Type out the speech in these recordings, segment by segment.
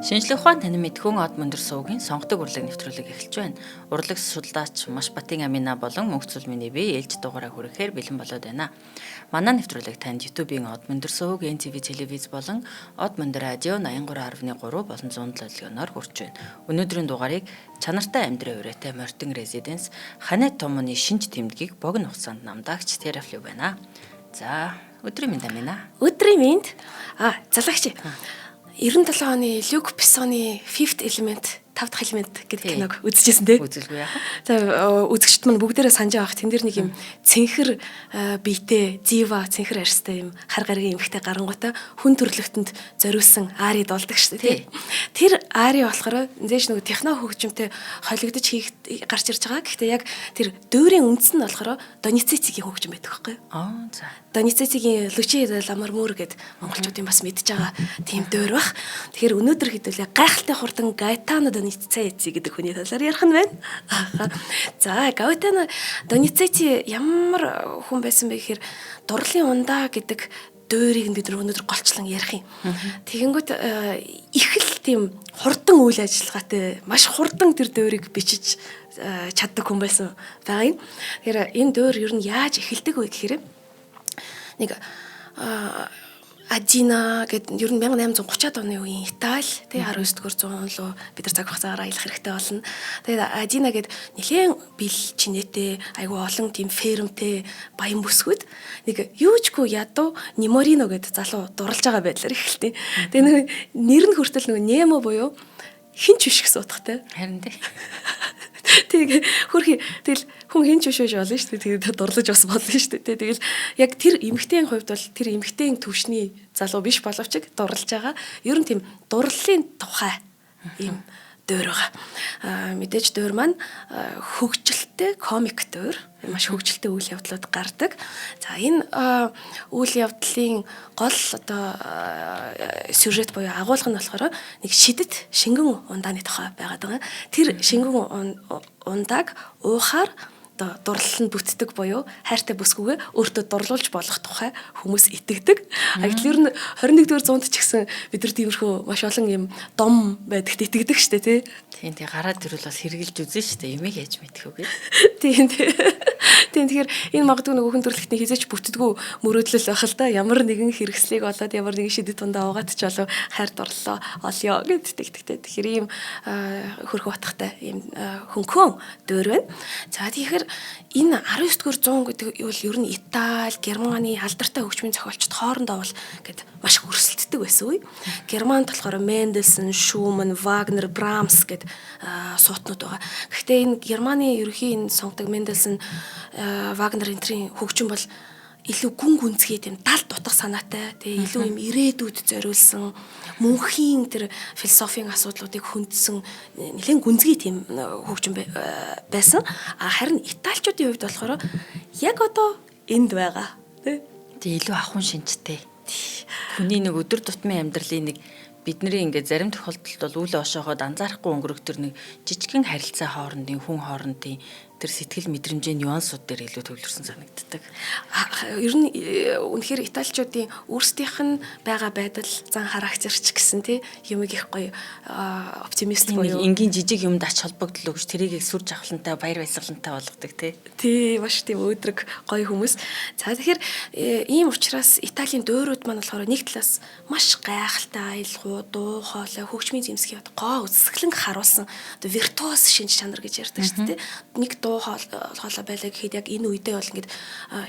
Шинжлэх ухаан танин мэдхүүн од мөндөр суугийн сонгодог урлаг нэвтрүүлэг эхэлж байна. Урлаг судлаач Машбатын Амина болон Мөнх Цүлмийн би ээлж дугаараа хүрэхээр бэлэн болоод байна. Манай нэвтрүүлэг танд YouTube-ийн од мөндөр сууг, NTV телевиз болон од мөндөр радио 83.3 болон 107 долгионоор хүрч байна. Өнөөдрийн дугаарыг чанартай амьдрын ураатай Мортон Резиденс Ханет Томоны шинж тэмдгийг богино хугацаанд намдаагч Терафлю байна. За, өдрийн мэнд Амина. Өдрийн мэнд. Залгаач. 97 оны Люк Бессоны Fifth Element 5 дахь элемент гэдэг киног үзчихсэн тий. Үзэлгүй яах. За үзэгчд мань бүгдээрээ санаж байгаа. Тэн дээр нэг юм цэнхэр биетэй, зива цэнхэр арьстай юм хар гаргийн эмхтэй гарангуйта хүн төрлөختөнд зориулсан ари долдог шүү дээ тий. Тэр ари болохоор зээш нэг техно хөгжимтэй холигдож гарч ирж байгаа. Гэхдээ яг тэр дүүрийн үндэс нь болохоор Доницецкигийн хөгжим байдаг байхгүй юу? За. Доницецкигийн Лучи Ламармур гэдэг монголчуудын бас мэдж байгаа тийм дөөр бах. Тэгэхээр өнөөдөр хэдүүлээ гайхалтай хурдан Гаэтано Доницецци гэдэг хүний талаар ярих нь байна. За, Гаэтано Доницецци ямар хүн байсан бэ гэхээр дурлалын ундаа гэдэг дөөрийг бид өнөөдөр голчлон ярих юм. Тэгэнгүүт их л тийм хурдан үйл ажиллагаатай маш хурдан тэр дөөрийг бичиж чаддаг хүн байсан байгаа юм. Тэгэхээр энэ дөөр ер нь яаж эхэлдэг вэ гэхээр нэг Адина гэдэг ер нь 1830-аад оны үеийн Итали тий 19-р зуун руу бид нар цаг хугацаагаар аялах хэрэгтэй болно. Тэгээд Адина гэдэг нэлээд бил чинээтэй айгүй олон тийм фермтэй баян бүсгүүд нэг юучгүй ядуу Ниморино гэдэг залуу дурлж байгаа байдлаар эхэлтий. Тэгээд нэр нь хүртэл нөгөө Немо буюу хинч биш гэсэн утгатай. Харин тий. Тэг хөрхи тэгэл хүн хинч биш болно шүү дээ. Тэгээд дурлаж бас болно шүү дээ. Тэгэл яг тэр эмэгтэйн хувьд бол тэр эмэгтэйн төвшний залуу биш боловч дурлаж байгаа. Ер нь тийм дурлалын тухай ийм дөөр байгаа. Мэдээж дөөр маань хөгжилтэй комик дөөр. Маш хөгжилтэй үйл явдлууд гардаг. За энэ үйл явдлын гол одоо сюжет буюу агуулга нь болохоор нэг шидэт шингэн ундааны тухай байгаад байгаа. Тэр шингэн ундааг уухаар одоо дурлал нь бүтдэг буюу хайртай бүсгүйгээ өөртөө дурлуулж болох тухай хүмүүс итгэдэг. Гэтэл ер нь 21-р зуунд ч гэсэн бид нар тиймэрхүү маш олон юм дом байдагт итгэдэг штэ тий. Тийм гараад ирвэл бас хэрглэж үзэн штэ юмыг яаж мэдэх үгүй. Тийм. Тэгэхээр энэ магадгүй нөгөө хүн төрлөختний хизээч бүтдгүү мөрөөдлөл байх л да. Ямар нэгэн хэрэгслийг болоод ямар нэгэн шидэт ундаа угаад ч болов хайр дурлалоо олё гэд тэгтэгтэй. Тэгэхээр ийм хөрхөө батхтай ийм хөнгөн дөөр байна. За тэгэхээр энэ 19-р зуун гэдэг бол ер нь Итали, Германы алдартай хөгжмийн зохиолчд хоорондоо бол гэд маш өрсөлддөг байсан үе. Германд болохоор Мендельсон, Шуман, Вагнер, Брамс гэд суутнууд байгаа. Гэхдээ энэ Германы ерөнхий энэ сонгодог Мендельсон, Вагнер энтрийн хөгжим бол илүү гүн гүнзгий тийм далд дутах санаатай тэгээ илүү юм ирээдүйд зориулсан мөнхийн тэр философийн асуудлуудыг хөндсөн нэлээд гүнзгий тийм хөгжим байсан. Харин италичуудын хувьд болохоор яг одоо энд байгаа тий илүү ахуйн шинжтэй. Хүний нэг өдөр тутмын амьдралын нэг бидний ингээд зарим тохиолдолд бол үл ошоохоод анзаарахгүй өнгөрөх төр нэг жижигхэн харилцаа хоорондын хүн хоорондын тэр сэтгэл мэдрэмжийн нюансууд дээр илүү төвлөрсөн санагддаг. Ер нь үнэхээр италичуудын өөрсдийнх нь байгаа байдал зан характерч гэсэн тий юмыг их гоё оптимист буюу энгийн жижиг юмд ач холбогдол өгч тэрийг сүр жавхлантай баяр баясгалантай болгодог тий. Тий маш тийм өөдрөг гоё хүмүүс. За тэгэхээр ийм учраас Италийн дөөрүүд маань болохоор нэг талаас маш гайхалтай аялал дуу хоолой хөгжмийн зэмсгийн гоо үсгэлэн харуулсан одоо виртуоз шинж чанар гэж ярьдаг шүү дээ. Нэг дуу хоолой байлаа гэхэд яг энэ үедээ бол ингээд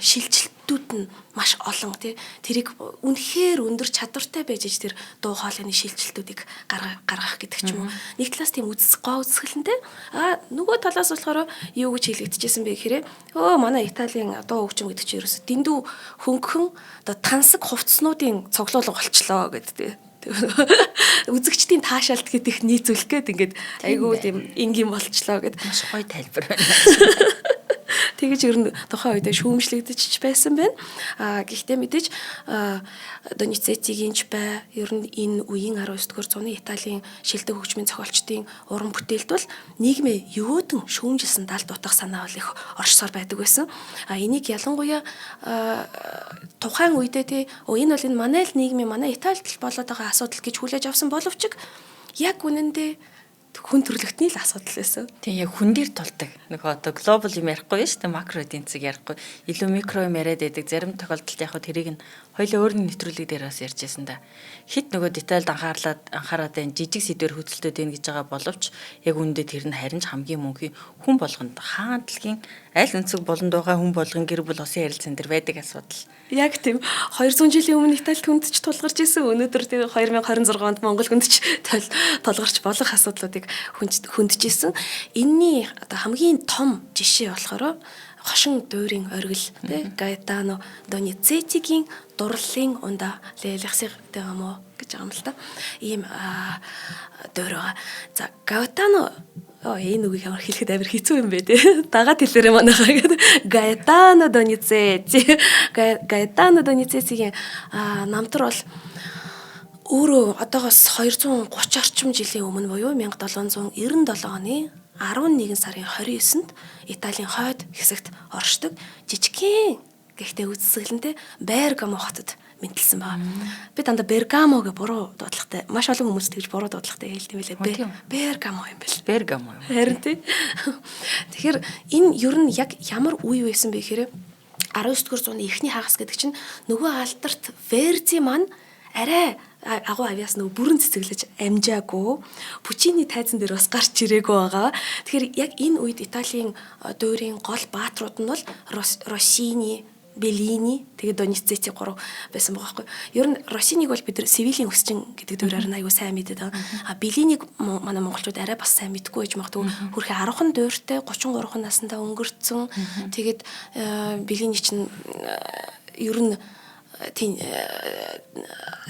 шилжилтүүд нь маш олон тий. Тэрийг үнэхээр өндөр чадвартай байж тэр дуу хоолойны шилжилтүүдийг гаргах гэдэг ч юм уу. Нэг талаас тийм гоо үсгэлэнтэй нөгөө талаас болохоор юу гэж хэлэгдэжсэн бэ гэхээр манай Италийн дуу хөгжим гэдэг чинь ерөөсө дэндүү хөнгөн одоо тансаг хувцснуудын цуглуулга болчлоо гэдэг. Үзэгчдийн таашаалт гэдэг нийцүүлэх гээд ингээд айгүй тийм энгийн болчлоо гэд маш гоё тайлбар байна. Тэгэж ер нь тухайн үедээ шүүмжлэгдэж байсан байна. Гэхдээ мэдээж Доницецкигийн ч бай ер нь энэ үеийн 19-р зууны Италийн шилдэг хөгжмийн зохиолчдын уран бүтээлд бол нийгмээ өөдөн шүүмжилсэн далд утах санаа бол их оршсоор байдаг байсан. Энийг ялангуяа тухайн үедээ энэ бол энэ манай л нийгмийн манай Италид болоод байгаа асуудал гэж хүлээж авсан боловч яг үнэндээ хүн төрөлхтний л асуудал байсан. Тийм яг хүн дээр тулдаг. Нөгөө одоо глобал юм ярихгүй шүү дээ, макро эдийн засаг ярихгүй. Илүү микро юм яриад байдаг. Зарим тохиолдолд яг тэрийг нь хоёулаа өөрийн нэвтрүүлэг дээр бас ярьж байсан да. Хит нөгөө детальд анхаарад энэ жижиг сэдвэр хөдөлтөд ийн гэж байгаа боловч яг үүндээ тэр нь харин ч хамгийн мөнхийн хүн болгонд хаантлагийн аль өнцөг болонд байгаа хүн болгон гэр бүл осын ярилцсан дээр байдаг асуудал. Яг тийм 200 жилийн өмнө Италид хүндч тулгарч исэн өнөөдөр тийм 2026 онд Монгол хүндч тулгарч болох асуудлуудыг хүндж исэн. Энийний одоо хамгийн том жишээ болохоор хошин дуурийн оргил тий Гаэтано Донизеттигийн дурлалын ундаа лелехсиг дэмо гэж байгаа юм л та. Ийм дуурайга. За Гаэтано энэ үгийг ямар хэлэхэд амар хэцүү юм бэ те. Дагаад хэлээрээ манайхаа гэдэг. Гаэтано Донизетти. Гаэтано Донизеттигийн намтар бол өөрөө одоогоос 230 орчим жилийн өмнө буюу 1797 оны 11 сарын 29-нд Италийн хойд хэсэгт оршдог жижигхэн гэхдээ үзэсгэлэнтэй Бергамо хотод мэнтэлсэн байна. Би дандаа Бергамо гэж буруу дуудлагатай. Маш олон хүмүүс тэгж буруу дуудлагатай хэлдэг юм лээ. Бергамо юм бэл. Бергамо юм. Харин тий. Тэгэхээр энэ ер нь яг ямар үе байсан бэ гэхээр 19-р зууны эхний хагас гэдэг чинь нөгөө алдарт Верди маань арай агуу авьяас нөгөө бүрэн цэцэглэж амжаагүй Пучини тайзан дээр бас гарч ирээгүй байгаа. Тэгэхээр яг энэ үед Италийн дуурийн гол бааtruуд нь бол Россини, Беллини тэгээд Донизетти гурав байсан байгаа байхгүй. Ер нь Россиниг бол бид Севилийн өсчин гэдэг дуурайар нь аягүй сайн мэдээд байгаа. Беллинийг манай монголчууд арай бас сайн мэдгүй байж магадгүй. Хөрхи 10хан дууртай 33 наснда өнгөрцөн. Тэгээд Беллини чинь ер нь тийм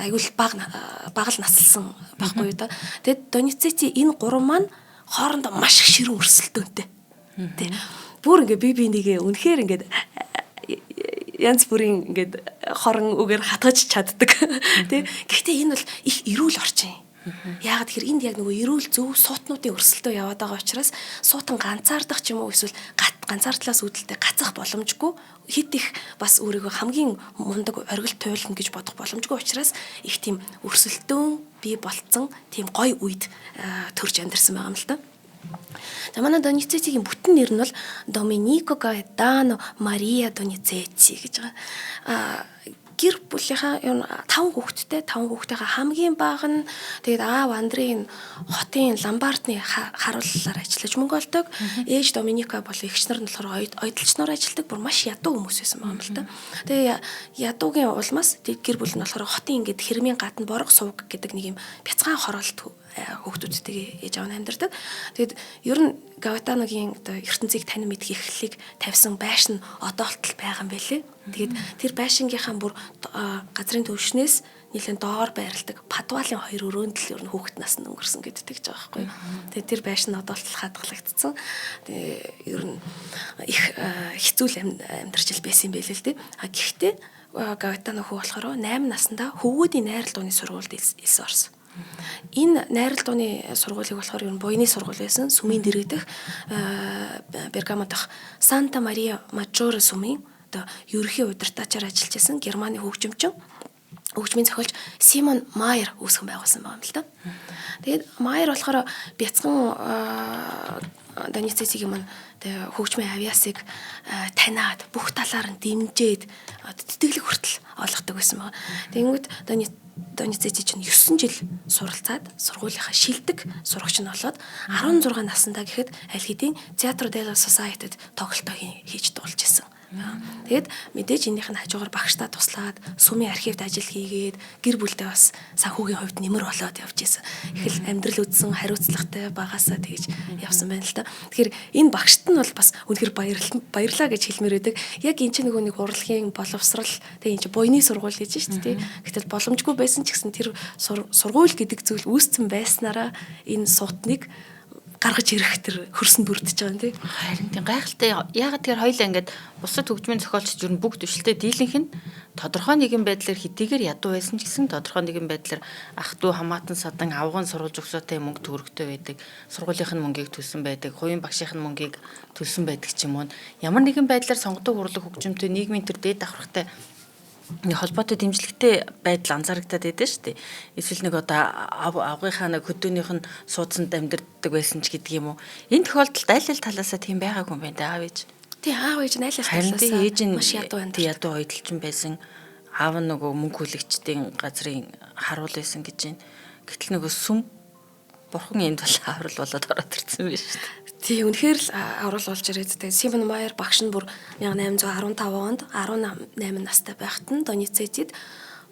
айгуул багал наслсан байхгүй юу да. Тэгэд Донизетти энэ гурав маань хоорондоо маш их ширүүн өрсөлдөөнтэй. Тэ. Бүр ингээ би нэгээ үнэхээр ингээ янз бүрийн ингээ хорон үгээр хатгаж чаддаг. Тэ. Гэхдээ энэ бол их эрүүл орчин. Яагаад тэгэхээр энд яг нөгөө эрүүл зөв суутнуудын өрсөлдөө яваад байгаа учраас суутан ганцаардах ч юм уу эсвэл ганцаардлаас үүдэлтэй гацах боломжгүй хэд их бас өөрийгөө хамгийн мундаг оргил туйлна гэж бодох боломжгүй учраас их тийм өрсөлдөөн бий болцсон тийм гой үед төрж амьдарсан байгаа юм л та. За манай Донизеттигийн бүтэн нэр нь бол Доменико Гаэтано Мария Донизетти гэж байгаа. Гэр бүлийнхаа 5 хүүхэдтэйгээ хамгийн бага нь тэгээд аав Андрийн хотын Ламбардны харууллаар ажиллаж мөнгө олдог. Ээж Доминика бол эгч нар нь болохоор ойдолчноор ажилладаг, бүр маш ядуу хүмүүс байсан байгаа юм л та. Тэгээ ядуугийн улмаас гэр бүл нь болохоор хотын ингээд хэрмийн гадна борго сувг гэдэг нэг юм бяцхан хороолт хүүхдүүдтэйгээ ээж аав нь амьдардаг. Тэгээд ер нь Гаэтаногийн одоо ертөнцийг танин мэдэх эхлэлийг тавьсан байшин одоо болтол байгаа юм байлээ. Тэгээд тэр байшингийнхаа бүр газрын төвшнээс нэлээд доор байрладаг Падвалын 2 өрөөнд л ер нь хүүхэд наснд өнгөрсөн гэдэг гэж байгаа байхгүй. Тэгээд тэр байшин одоо болтол хадгалагдсан. Тэгээд ер нь их хэцүү амьдрал байсан юм байлээ л дээ. Гэхдээ Гаэтано хүү болохоор 8 наснда хөвгүүдийн найрал дууны сургуульд элсэн орсон. Энэ найрал дууны сургуулийг болохоор ер нь буйны сургууль байсан. Сүмийн дэргэдэх Бергамо дахь Санта Мария Мажоре сүмийн одоо ерөнхий удирдагчаар ажиллаж байсан Германы хөгжмийн зохиолч Симон Майер үүсгэн байгуулсан байгаа юм л да. Тэгээд Майер болохоор бяцхан Донизеттигийн маань хөгжмийн авьяасыг таниад бүх талаар нь дэмжиж тэтгэлэг хүртэл олгодог байсан байгаа. Тэгэнгүүт Донизетти чинь 9 жил суралцаад сургуулийнхаа шилдэг сурагч нь болоод 16 наснда гэхэд аль хэдийн Театро делла Society-д тоглолтоо хийж дуулж ирсэн. Тэгэд мэдээж энийх нь хажуугаар багштай туслаад сүмийн архивд ажил хийгээд гэр бүлдээ бас санхүүгийн хувьд нэмэр болоод явж исэн. Их л амьдрал үдсэн хариуцлагатай багасаа тэгж явсан байна л та. Тэгэхээр энэ багшд нь бол бас үнэхээр баярлаа гэж хэлмээр байдаг. Яг энэ чинь нөгөө нэг урлагийн боловсрал тэгээ энэ чинь буйны сургууль гэж шүү дээ. Гэтэл боломжгүй байсан ч гэсэн тэр сургууль гэдэг зүйл үүсцэн байснараа энэ суутныг гаргаж ирэх тэр хөрсөнд бүрдэж байгаа юм тий. Харин тийм гайхалтай. Яагаад тэгэхээр хоёлаа ингээд бусад хөгжмийн зохиолчд ер нь бүгд төвшөлтэй дийлэнх нь тодорхой нэгэн байдлаар хэдийгээр ядуу байсан ч гэсэн тодорхой нэгэн байдлаар ах トゥ хамаатан садан авган сурвалж өгсөтэй мөнгө төгрөгтэй байдаг. Сургуулийнх нь мөнгийг төлсөн байдаг. Хувийн багшийнх нь мөнгийг төлсөн байдаг ч юм уу. Ямар нэгэн байдлаар сонгодог урлаг хөгжмөнтэй нийгмийн төр дээд давхархтай нэг холбоотой дэмжлэгтэй байдал анзаарагдаад байдаг шүү дээ. Эсвэл нэг одоо авгынхаа нэг хөдөөнийх нь суудсанд амьдардаг байсан ч гэдэг юм уу. Энэ тохиолдолд аль аль талаасаа тийм байгаагүй юм байна да аав ээж. Тий аав ээж нь аль аль Харин талаасаа ээж нь маш ядуу байна. ядуу ойдолчин байсан. Аав нь нөгөө мөнгө хүлэгчдийн газрын харуул байсан гэж байна. Гэтэл нөгөө сүм бурхан энд бол аврал болоод ороод ирсэн байж шүү дээ. Тий үнэхээр л аврал болж ирээд тэгээ Сивен Майер багш нь бүр 1815 онд 18 настай байхад нь Доницетид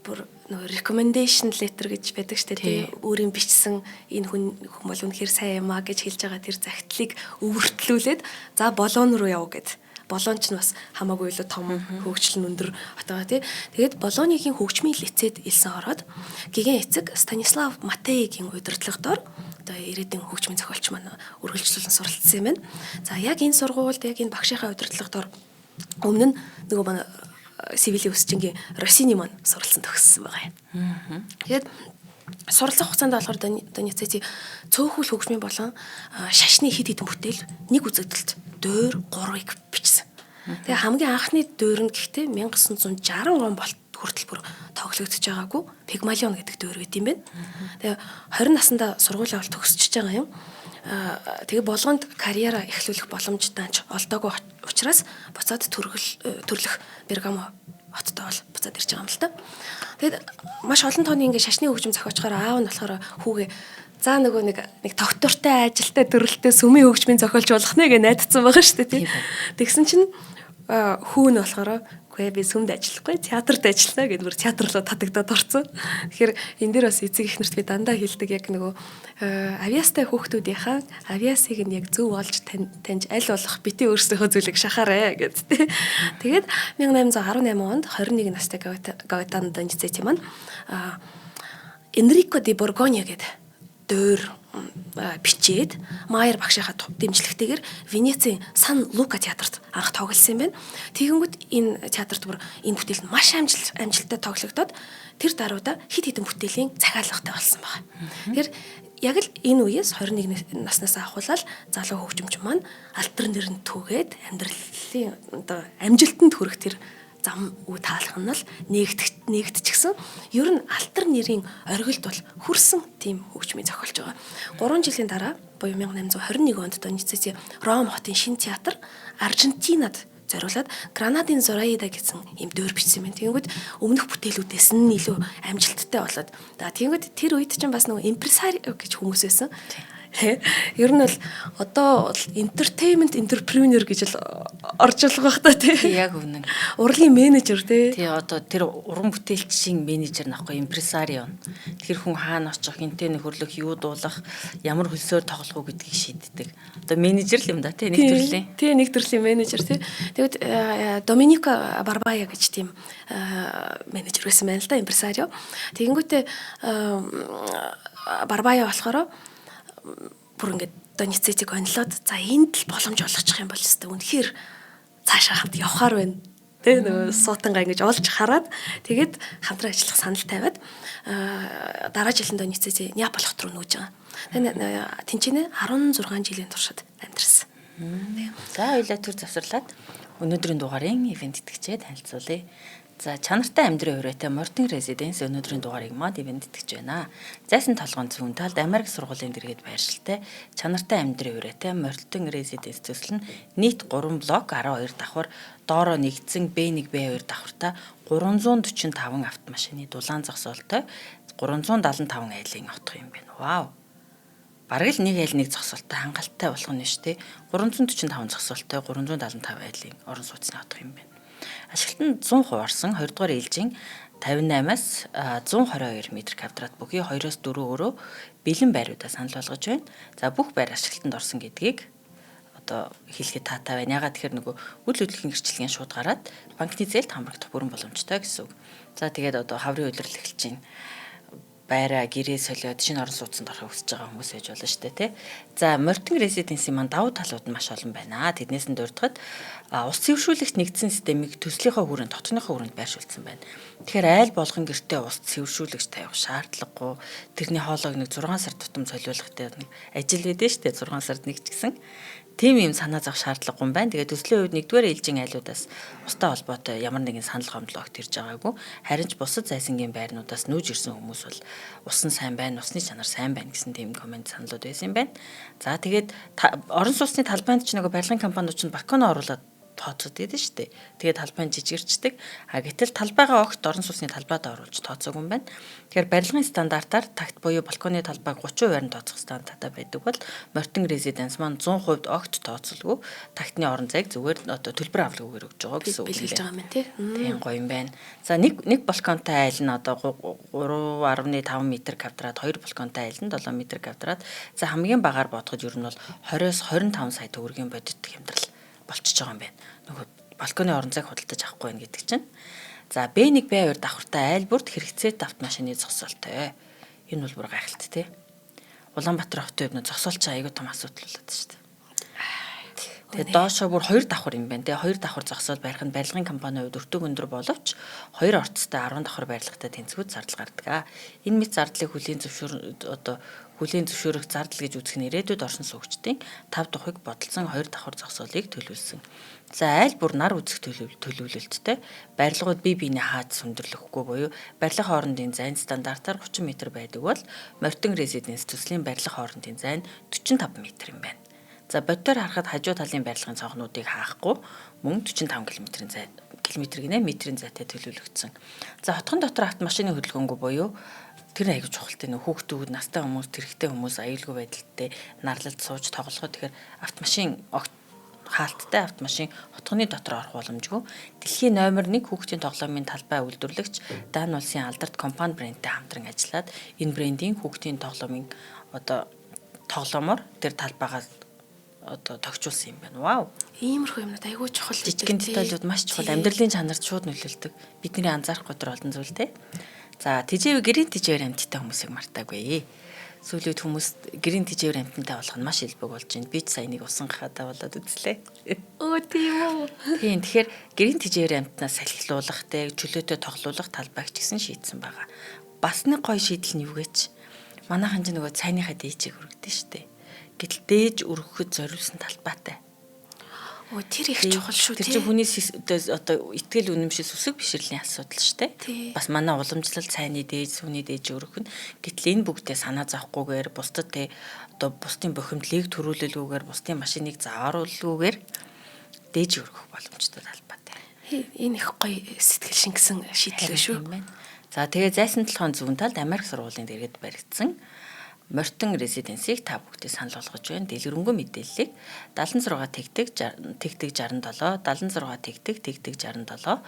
бүр нөгөө recommendation letter гэж байдаг шүү дээ тий өөрийн бичсэн энэ хүн бол үнэхээр сайн юм а гэж хэлж байгаа тэр загтлыг өвөртлүүлээд за болоон руу яв гэд. Болоон ч нь бас хамаагүй илүү том хөгжил нь өндөр отогоо тий. Тэгээд Болонигийн хөгжмийн лицейд илсэн ороод гигэн эцэг Станислав Матеигийн удирдлагадор одоо ирээдүйн хөгжмийн зохиолч маань үргэлжлүүлэн суралцсан юм байна. За яг энэ сургуульд яг энэ багшийнхаа удирдлагадор өмнө нь нөгөө манай Севилийн өсчингийн Россини маань суралцсан төгссөн байгаа юм. Тэгээд суралцах хугацаанд болохоор Доницетти цөөхөл хөгжмийн болон шашны хэд хэдэн бүтээл нэг үзэгдэлд дөөр 3-ыг бичсэн. Тэгээ хамгийн анхны дөөр нь гэхдээ 1960 он хүртэл бүр тоглогдож байгаагүй Пигмалион гэдэг дөөр байт юм байна. Тэгээ 20 наснда сургуулаа бол төгсөж байгаа юм. Тэгээ болгонд карьераа эхлүүлэх боломж данч олдоогүй учраас буцаад төрлөх Бергамо хоттой бол буцаад ирж байгаа юм л та. Тэгэд маш олон тооны ингээ шашны хөгжим зохиочгоор аав нь болохоор хүүгээ за нөгөө нэг доктортой ажилтай төрөлтэй сүмийн хөгжмийн зохиолч болох нэ гэж найдсан байгаа шүү дээ тий. Тэгсэн чинь хүү нь болохоор үгүй би сүмд ажиллахгүй театрт ажиллана гэдгээр театр руу татагдаад орсон. Тэгэхээр энэ дээр бас эцэг эхнэрт би дандаа хэлдэг яг нөгөө авиастай хүүхдүүдийнхаа авиасыг нь яг зөв олж таньж аль болох бити өөрсдийнхөө зүйлийг шахаарэ гэд тий. Тэгээд 1818 онд 21 настай Гаэтано Доницетти маань Энрико ди Боргоньо гэдэг дөөр бичээд Майер багшийнхаа дэмжлэгтэйгээр Венецийн Сан Лука театрт анх тоглосон юм байна. Тэгэнгүүт энэ театрт бүр энэ бүтээл маш амжилттай тоглогдоод тэр даруйда хэд хэдэн бүтээлийн захиалгатай болсон байна. Тэгэхээр яг л энэ үеэс 21 наснаас ахуулаад залуу хөгжимч маань алтар нэрнд түгээд амьдралын одоо амжилтанд хүрэх тэр зам үе таалах нь л нэгдчихсэн. Ер нь алтар нэрийн оргилд бол хүрсэн тийм хөгжмийн зохиолж байгаа. 3 жилийн дараа буюу 1821 онд Доницетти Ром хотын шинэ театр Аржентинад зориулаад Гранадын Зораида гэсэн юм дөөр бичсэн юм. Тэгэнгүүт өмнөх бүтээлүүдээс нь илүү амжилттай болоод тэгэнгүүт тэр үед чинь бас нөгөө импресарио гэж хүмүүс байсан. Ер нь бол одоо entertainment entrepreneur гэж л орж болох байх та тий. Яг үнэн. Урлагийн менежер тий. Тий одоо тэр уран бүтээлчийн менежер нахгүй импресарио. Тэр хүн хаана очих, хинтээ нэг хөрлөх, юу дуулах, ямар хөлсөөр тоглох уу гэдгийг шийддэг. Одоо менежер л юм да тий нэг төрлийн. Тий нэг төрлийн менежер тий. Тэгэд Доминико Барбая гэж тийм менежер байсан байна л да импресарио. Тэгэнгүүтээ Барбая болохоор бүр ингээд Доницеттиг онлоод за энд л боломж олгочих юм бол өстой үнэхээр цаашаа хамт явхаар байна. Тэ нөгөө суутангаа ингэж олж хараад тэгээд хамтран ажиллах санал тавиад дараа жилийн Доницетти Неаполь хот руу нүүж байгаа. Тэгээд тэнцэнэ 16 жилийн туршид амьдэрсэн. За хоёлаа төр завсарлаад өнөөдрийн дугаарын ивент итгэжээ танилцуулъя. За чанартай амьдрын хүрээтэй Morton Residence өнөөдрийн дугаарыг мод ивент итгэж байна. Зайсан толгойн зүүн талд Америк сургуулийн дэргэд байршилтай чанартай амьдрын хүрээтэй Morton Residence төсөл нь нийт 3 блок 12 давхар доороо нэгдсэн B1 B2 давхартай 345 автомашины дулаан зогсоолтой 375 айлын отох юм байна. Вау. Бараг л нэг айл нэг зогсоолтой хангалттай болох нь шүү дээ. 345 зогсоолтой 375 айлын орон сууцны отох юм байна. Ашиглалтанд 100% орсон 2 дугаар ээлжийн 58-аас 122 м2 бүхий 2-4 өрөө бэлэн байруудаа санал болгож байна. За бүх байр ашиглалтанд орсон гэдгийг одоо хэлэхэд таатай байна. Ягаад тэгэхээр нөгөө үйл хөдлөлийн гэрчлэгийн шууд гараад банкны зээлд хамрагдах бүрэн боломжтой гэсэн үг. За тэгээд одоо хаврын удирдал эхэлж байна. Байраа гэрээ солиод шинэ орон сууцнд орохыг хүсэж байгаа хүмүүс байж болно шүү дээ тий. За Morton Residence-ийн маань давуу талууд нь маш олон байна. Тэднээс нь дурдахад ус цэвэршүүлэгт нэгдсэн системийг төслийнхөө хүрээнд дотныхоо хүрээнд байршуулсан байна. Тэгэхээр айл болгон гэртээ ус цэвэршүүлэгч тавих шаардлагагүй. Тэрний хоолойг нэг 6 сар тутам солиулахтай нэг ажил байдэн шүү дээ 6 сард нэг ч гэсэн. тийм юм санаа зовх шаардлагагүй юм байна. Тэгээд төслийн үед нэгдүгээр ээлжийн айлуудаас устай холбоотой ямар нэгэн санал гомдол огт ирж байгаагүй. Харин ч бусад зайсангийн байрнуудаас нүүж ирсэн хүмүүс бол усан сайн байна, усны чанар сайн байна гэсэн тийм комент саналуд байсан юм байна. За тэгээд орон сууцны талбайд ч нөгөө барилгын компаниуд ч балконо оруулаад тооцоод идэв шүү дээ. Тэгээд талбайн жижигэрчдэг. Гэтэл талбайгаа огт орон сууцны талбайд оруулж тооцоогүй юм байна. Тэгэхээр барилгын стандартаар тагт буюу балконы талбайг 30% нь тооцох стандарттай байдаг бол Мортон резиденс маань 100% огт тооцолгүй тагтны орон зайг зүгээр одоо төлбөр авлаггүйгээр өгж байгаа гэсэн үг бэлгэлж байгаа юм тий. Тийм гоё юм байна. За нэг балконтой айл нь одоо 3.5 м квадрат, хоёр балконтой айл нь 7 м квадрат. За хамгийн багаар бодоход ер нь бол 20-с 25 сая төгрөгийн бодит хямдрал болчихж байгаа юм байна. Нөгөө балконы орон зайг худалдаж авахгүй байх гэдэг чинь. За B1 B2 давхартай айл бүрд хэрэгцээтэй автомашины зогсоолтой. Энэ бол бүр гайхалтай тий. Улаанбаатар хотын хувьд зогсоолч айгүй том асуудал болоод шүү дээ. Тэгээд доошоо бүр 2 давхар юм байна тий. 2 давхар зогсоол барих нь барилгын компанийн хувьд өртөг өндөр боловч 2 орцтой 10 давхар барилгатай тэнцвүүд зардал гардаг. Энэ мэт зардлыг хүлийн зөвшөөрөх зардал гэж үзэх нь ирээдүйд орсон суугчдын 5 дахыг бодолцсон 2 давхар зогсоолыг төлөвлөсөн. За айл бүр нар үзэх төлөвлөлттэй барилгууд бие биенээ хааж сүндэрлэхгүй буюу барилгын хоорондын зайн стандартаар 30 м байдаг бол Мортон резиденс төслийн барилгын хоорондын зайн 45 м юм байна. За боддоор харахад хажуу талын барилгын цонхнуудыг хаахгүй мөн 45 км-ийн зай метрийн зайтай төлөвлөгдсөн. За хотхон дотор автомашины хөдөлгөөнгүй буюу тэр аягүй чухалтай нөх хүүхдүүд настай хүмүүс тэрэгтэй хүмүүс аюулгүй байдалтай нарлалд сууж тоглоход тэгэхээр автомашин хаалттай автомашин хотгоны дотор орох боломжгүй. Дэлхийн номер 1 хүүхдийн тоглоомын талбай үйлдвэрлэгч Дан улсын алдарт компани брэндтэй хамтран ажиллаад энэ брендийн хүүхдийн тоглоомоор тэр талбайгаа тогтчулсан юм байна. Вау. Иймэрхүү юмнууд айгүй чухал. Жижигхэн деталууд маш чухал. Амьдралын чанарт шууд нөлөөлдөг. Бидний анзаарахгүй төр олон зүйл те. За гэрийн тэжээвэр амьттай хүмүүсийг мартаагүй. Сүүлийн хүмүүс гэрийн тэжээвэр амьтантай болох нь маш илбэг болж байна. Би ч сая нэг усан гахадаа болоод үзлээ. Оо тийм үү. Тийм тэгэхээр гэрийн тэжээвэр амьтнаас салхилуулах те чөлөөтэй тоглуулах талбайг ч гэсэн шийдсэн байгаа. Бас нэг гоё шийдэл нь юу гэж манайхан ч нөгөө цайныхаа дээжийг өргөдөн штэ. Гэтэл дээж өргөхөд зориулсан талбайтай. Оо тэр их чухал шүү тий. Тэр чинь хүний одоо итгэл үнэмшил сүсэг бишрэлийн асуудал шүү дээ. Бас манай уламжлал цайны дээж, сүний дээж өргөх нь гэтэл энэ бүгдээ санаа зовхгүйгээр бусдад тий одоо бусдын бохимдлыг төрүүлэлгүйгээр бусдын машиныг зааруулгүйгээр дээж өргөх боломжтой талбайтай. Энэ их гоё сэтгэл шингэсэн шийдэл шүү. За тэгээ зайсан толгойн зүүн талд Америк сургуулийн дэргэд баригдсан Мортон резиденсийг та бүхэнд санал болгож байна. Дэлгэрэнгүй мэдээллийг 76 тэгтэг 67 76 тэгтэг 67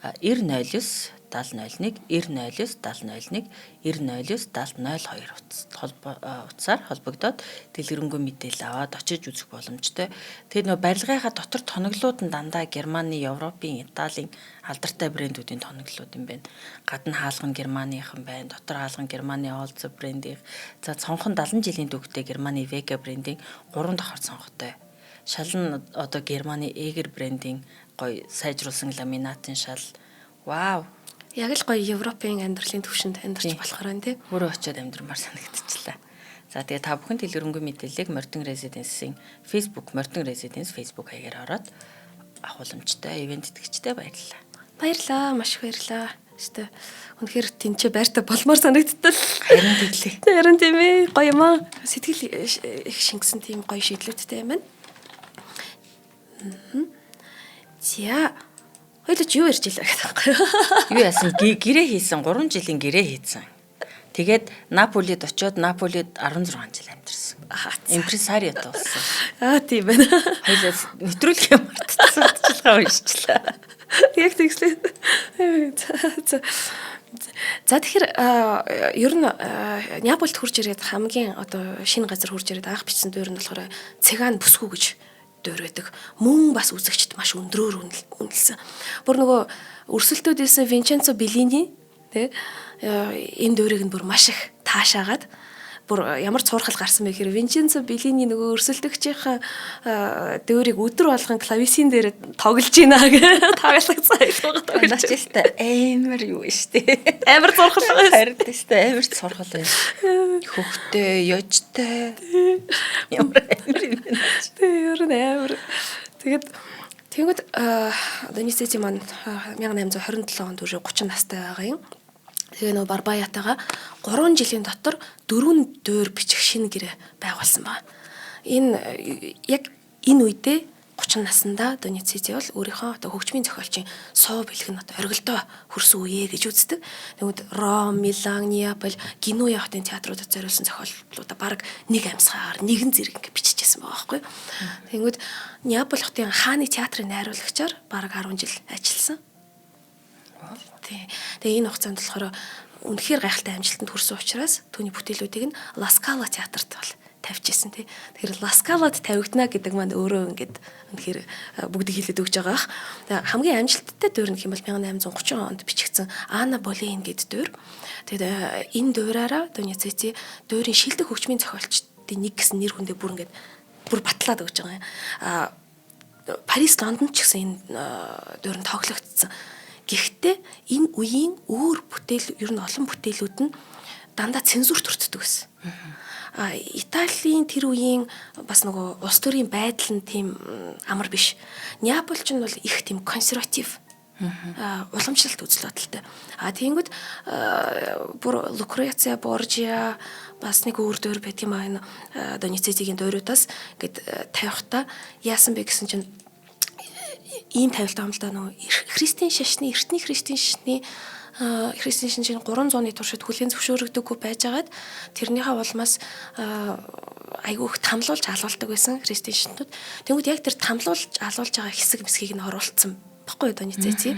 909 7001 909 7001 909 7002 утсаар холбогдоод дэлгэрэнгүй мэдээлэл аваад очиж үзэх боломжтой. Тэгээд нөө барилгынхаа дотор тоноглууд нь дандаа Германы, Европын, Италийн алдартай брэндүүдийн тоноглууд юм байна. Гадна хаалган Германыхан байна, дотор хаалган Германы Олц брендийн. За цонхон 70 жилийн түүхтэй Германы Вега брендийн 3 давхар цонхтой. Шал нь одоо Германы Эгер брендийн гоё сайжруулсан ламинатын шал. Вау. Яг л гоё Европын амьдралын төвшөнд амьдарч болохоор байна тий. Өөрөө очиод амьдрмаар санагдчихлаа. За тэгээ та бүхэн дэлгэрэнгүй мэдээллийг Мортон резиденсийн Мортон резиденс Facebook хаягаар ороод авах боломжтой. Ивент итгэгчтэй баярлалаа. Баярлалаа, маш их баярлалаа. Өстө үнэхээр тэнцээ байртай болмоор санагдтал. Харин тэглээ. Харин тийм ээ, гоё юм аа. Сэтгэл их шингэсэн тийм гоё шийдлүүдтэй юм байна. За хоёул ч юу ярьж илаа гэдэг юм. Юу яасан? Гэрээ хийсэн 3 жилийн гэрээ хийсэн. Тэгээд Наполид очиод Наполид 16 жил амьдэрсэн. Импресарио болсон. Тийм байна. Хоёул нэвтрүүлгээ мартчихсан удалчилгаа уншчихлаа. Яг тэгслээ. За тэгэхээр ер нь Неаполд хурж ирээд хамгийн одоо шинэ газар хурж ирээд анх бичсэн дуур нь болохоор Цэган бүсгүй гэж дуур байдаг. Мөн бас үзэгчд маш өндрөөр үнэлсэн. Бүр нөгөө өрсөлдөөдөөс Винченцо Беллини тэ энэ дуурийг нь бүр маш их таашаагаад бүр ямар цуурхал гарсан бэ гэхээр Винченцо Беллини нөгөө өрсөлдөгчийн дөөрийг өдөр болгон клавесин дээр тоглож байна гэж тагалагдсан айлгууд тоглож байна. Амар юу штэ. Амар цуурхал харин штэ амар цуурхал байна. Хөхтэй, ёжтой. Ямар амар юм бэ? Ер нь амар. Тэгэнгүүт Донисцэци маань 1827 онд үрээ 30 настай байгаа юм. Тэгээ нөгөө Барбаятаага 3 жилийн дотор 4 дөөр бичих шинэ гэрээ байгуулсан байна. Яг энэ үедээ 30 наснда Донисцэци бол өөрийнхөө одоо хөгжмийн зохиолчийн суу бэлэг нь одоо оргилдоо хүрсэн үе гэж үздэг. Тэгвэл Ром, Милан, Неаполь, Генуя хотын театруудад зориулсан зохиоллуудаа баг нэг амьсгаар нэгэн зэрэг ингэ биччихсэн байгаа байхгүй. Тэгвэл Неаполь хотын хааны театрын найруулагчаар баг 10 жил ажилласан. Тэгээ энэ хугацаанд болохоор үнэхээр гайхалтай амжилтанд хүрсэн учраас түүний бүтээлүүдийг нь Ла Скала театрт бол тавьчихсан тий. Тэгэхээр Ла Скалад тавигдана гэдэг маань өөрөө ингээд үнэхээр бүгдийг хэлээд өгч байгаа ах. Тэгээ хамгийн амжилттай дөөр нь хэм бол 1830 онд бичигдсэн Анна Болейн гэдэг дөөр. Тэгээд энэ дуураараа Донисцэци дөөрийн шилдэг хөгжмийн зохиолчдын нэг гэсэн нэр хүндээ бүр ингээд бүр батлаад өгч байгаа юм. Парис, Лондонд ч гэсэн энэ дөөр нь тоглогдсон. Гэхдээ энэ үеийн өөр бүтээл ер нь олон бүтээлүүд нь дандаа цензурт өртдөг байсан. Италийн тэр үеийн бас нөгөө улс төрийн байдал нь тийм амар биш. Неаполь ч нь бол их тийм консерватив уламжлалт үзэл бодолтой. Тэгэнгүүт бүр Лукреция Боржиа бас нэг өөр дөр байдаг юм аа. Донисцэцигийн дууруудаас ингээд тавихта яасан бэ гэсэн чинь ийм тавилтаа юм л да нөгөө христийн шашны эртний христийн шашны 300-ны туршид хүлээн зөвшөөрөгдөггүй байжгаад тэрнийхээ улмаас айгүй их тамлуулж алуулдаг байсан христийн шашнууд. Тэнгүүд яг тэр тамлуулж алуулж байгаа хэсэг мэсгийг нь оруулсан баггүй Донисцэци.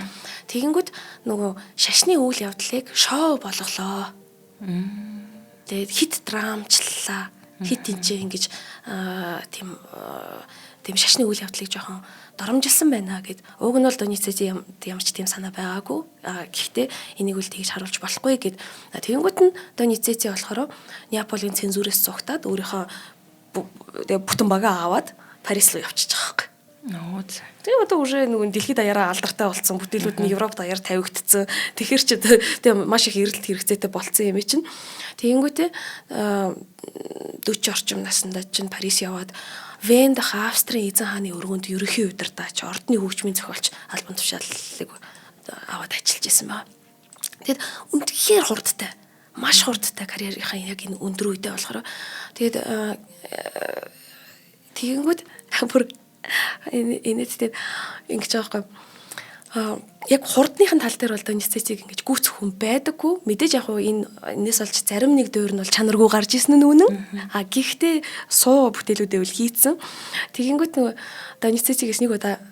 Тэгэнгүүт нөгөө шашны үйл явдлыг шоу болголоо. Тэгээд хит драмчлалаа. Хит энчээ ингэж тийм шашны үйл явдлыг жоохон доромжилсан байна гэд. Уг нь бол Донисцэци ямар ч тийм санаа байгаагүй. Гэхдээ энийг үл тэгж харуулж болохгүй гэд. Тэгэнгүүт нь Донисцэци болохоор Неаполийн цензурээс зугтаад өөрийнхөө бүтэн багаа аваад Парис руу явчихж байгаа юм. Тэгээ одоо уже нөгөө дэлхийд даяараа алдартай болсон бүтээлүүд нь Европ даяар тавигдсан. Тэгэхэр ч тэгээ маш их эрэлт хэрэгцээтэй болцсон юм чинь. Тэгэнгүүтээ 40 орчим наснда чинь Парис яваад Вен дах Австрийн эзэн хааны өргөнд ерөнхий удирдаач, ордны хөгжмийн зохиолч албан тушаалыг аваад ажиллаж исэн ба. Тэгэд үнэхээр хурдтай, маш хурдтай карьерийнхаа яг энэ өндөр үедээ болохоор тэгэнгүүт бүр энэтэй ингэж байгаа байхгүй. Яг хурдныхын тал дээр бол Донисцэциг ингэж гүйцэх хүн байдаггүй. Мэдээж яг энэс олж зарим нэг дөөр нь бол чанаргүй гарч ирсэн нь үнэн. Гэхдээ суу бүтээлүүдээ үл хийцэн. Тэгэнгүүт нөгөө Донисцэцигээс нэг удаа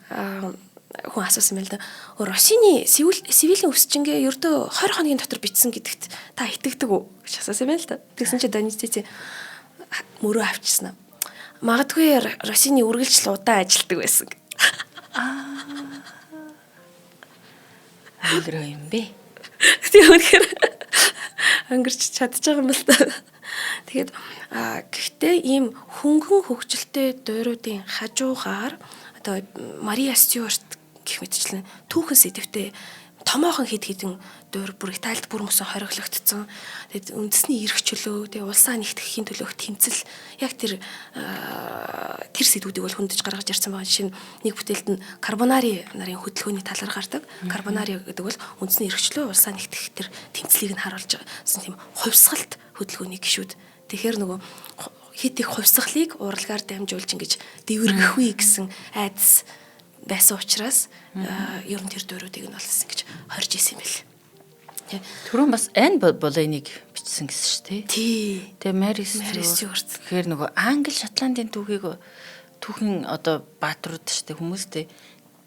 хүн асуусан байл да. Россини Севилийн өсчингээ ердөө 20 хоногийн дотор бичсэн гэдэгт та итгэдэг үү гэж асуусан байл да. Тэгсэн чи Донисцэци мөрөө авчихсан. Магадгүй Россини үргэлжлэл удаан ажилладаг байсан. Өлрөө юм бэ? Тийм үнэхээр өнгөрч чадчих байгаа юм л та. Тэгээд гэхдээ ийм хөнгөн хөгжилтэй дууруудын хажуугаар одоо Мария Стюарт гэх мэтчлэн түүхэн сэдвтэй томоохон хэд хэдэн дуур бүр Италид бүр мөсөн хориглогдсон. Тэгээд үндэсний эрх чөлөө, тэгээд улсаа нэгтгэхийн төлөөх тэмцэл яг тэр сэдвүүдийг бол хөндөж гаргаж ирсэн байгаа. Жишээ нь нэг бүтээлд нь Карбонари нарын хөдөлгөөний талаар гардаг. Карбонари гэдэг бол үндэсний эрх чөлөө, улсаа нэгтгэх тэр тэмцлийг нь харуулж байгаасэн тийм хувьсгалт хөдөлгөөний гишүүд. Тэгэхээр нөгөө хэд их хувьсгалыг уралгаар дамжуулж ингэж дэвэргэх үе гэсэн айдас байсан учраас ер нь тэр дууруудыг нь олсон гэж хорж исэн юм бэл. Түрүүн бас Ан Болейныг бичсэн гэсэн шүү дээ. Тий. Тэгээ Мари Стюарт. Тэгэхээр нөгөө Англи, Шотландын түүхийн одоо бааtruуд шүү дээ хүмүүстэй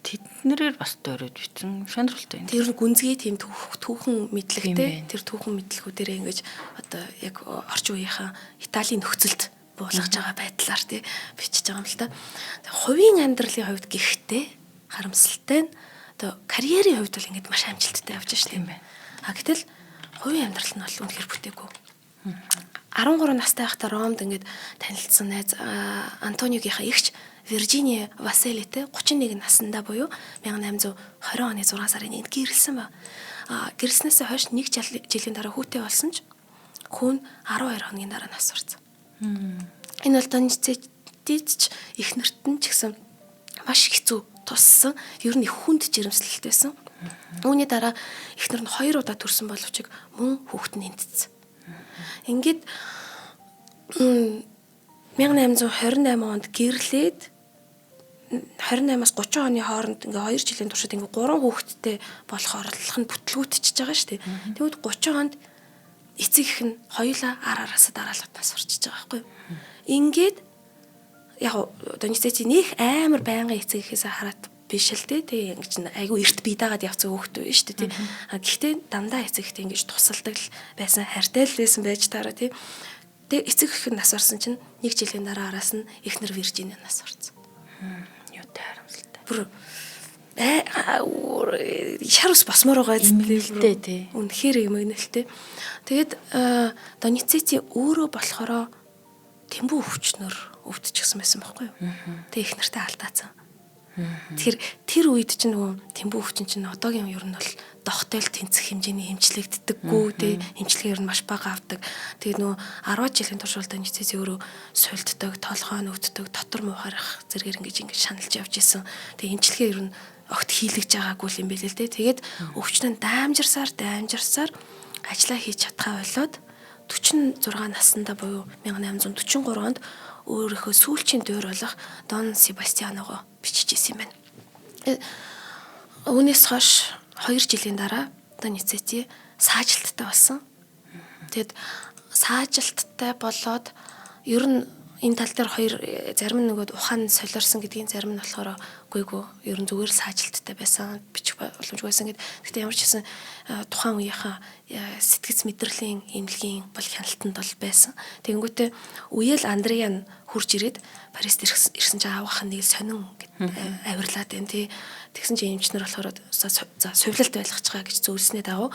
тэднэрээр бас дуурайд бичсэн. Сонирхолтой юм. Тэр гүнзгий тийм түүхэн мэдлэгтэй тэр түүхэн мэдлэгүүдээрээ ингэж одоо яг орчин үеийнхаа Италийн нөхцөлд буулгаж байгаа байдлаар тий бичиж байгаа юм л та. Хувийн амьдралын хувьд гэхдээ харамсалтай нь одоо карьерийн хувьд бол ингэж маш амжилттай явж байгаа шүү дээ. Гэтэл хувийн амьдрал нь бол үнэхээр бүтээгүй. 13 настай байхдаа Ромд ингээд танилцсан найз Антониогийнхаа эгч Виржиния Василитэй 31 наснда буюу 1820 оны 6 сарын 1-нд гэрэлсэн ба. Гэрэлснээс хойш 1 жилийн дараа хүүтэй болсон ч хүн 12 хоногийн дараа нас барсан. Энэ бол Донецкич эхнэрт нь ч гэсэн маш хэцүү туссан. Ер нь их хүнд жирэмслэлт байсан. Үүний дараа эхнэр нь 2 удаа төрсөн боловч мөн хүүхэд нь эндсэн. Ингээд 1828 онд гэрлээд 28-аас 30 оны хооронд ингээ 2 жилийн туршид ингээ 3 хүүхэдтэй болох орлого нь бүтлгүүтчихэж байгаа шүү дээ. Тэгвэл 30 онд эцэг их нь хоёулаа араас дараалаад нас орчиж байгаа байхгүй юу? Ингээд яг Донецкич нөх амар байнгын эцэг ихээс хараад биш л дээ. Ингэж айгүй эрт бие даагаад явцсан хүүхэд үү шүү дээ. Гэхдээ дандаа эцэг ихтэй ингэж тусалдаг л байсан, хайртай л байсан байж таараа тий. Тэгээ эцэг их нь нас орсон чинь 1 жилийн дараа араас нь эхнэр Виржиниа нас орсон. Юутай харамсалтай. Бүр шарус басмаар байгаа имэгнэлтэй тий. Үнэхээр имэгнэлтэй. Тэгээд Донецкич өөрөө болохоро тэмбүү өвчнөр өвдчихсэн байсан байхгүй юу? Тэгээ их нартай алдаацсан. Тэгэхээр тэр үед чинь нөгөө тэмбүү өвчин чинь одоогийн ер нь бол дохтой л тэнцэх хэмжээний эмчлэгддэггүй тий. Эмчилгээ ер нь маш бага авдаг. Тэгээд нөгөө 10 жилийн турш бол Донецкич өөрөө суйлддаг, толгой нүддэг, дотор муухарах зэргээр ингэж шаналж явж исэн. Тэгээ эмчилгээ ер нь огт хийлгэж байгаагүй юм билээ л дээ. Тэгээд өвчнөө даамжирсаар ажиллаа хийж чадхаа болоод 46 наснда буюу 1843 онд өөрийнхөө сүүлчийн дуур болох Дон Себастьяногоо бичиж исэн юм байна. Үүнээс хойш 2 жилийн дараа Донецкич саажилттай болсон. Тэгэд саажилттай болоод ер нь энэ тал дээр хоёр зарим нь нөгөө ухаан солиорсон гэдгийн зарим нь болохоор үгүйгүй ер нь зүгээр л саажилттай байсан бичих боломжгүй байсан гэд. Гэхдээ ямар ч гэсэн тухайн үеийнхаа сэтгэц мэдрэлийн эмнэлгийн бол хяналтанд бол байсан. Тэгэнгүүтээ үеэл Андреа нь хурж ирээд Парист ирсэн чинь аавынх нь нэг сонин гэд авирлаад байна тий. Тэгсэн чинь эмчнэр болохоор за сувлалт байлгачихаа гэж зөвлөснээ дагуу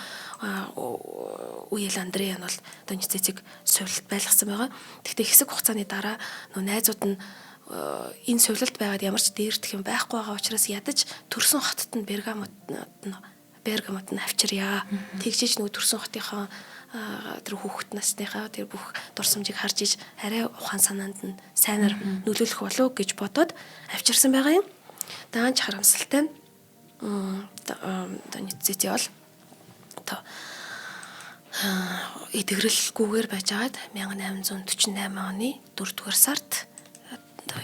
үеэл Андреа нь бол Донецкичийг сувлалт байлгасан байгаа. Гэхдээ хэсэг хугацааны дараа нөө найзууд нь энэ сувлалт байгаад ямар ч дээрдэх юм байхгүй байгаа учраас ядаж төрсөн хотод нь Бергамот нь авчирья. Тэгжиж нөгөө төрсөн хотынхаа тэр хүүхэд насныхаа тэр бүх дурсамжийг харж иж арай ухаан санаанд нь сайнаар нөлөөлөх болов гэж бодоод авчирсан байгаа юм. Даанч харамсалтай нь Донецкич бол эдгэрэлгүйгээр байж байгаад 1848 оны 4-р сард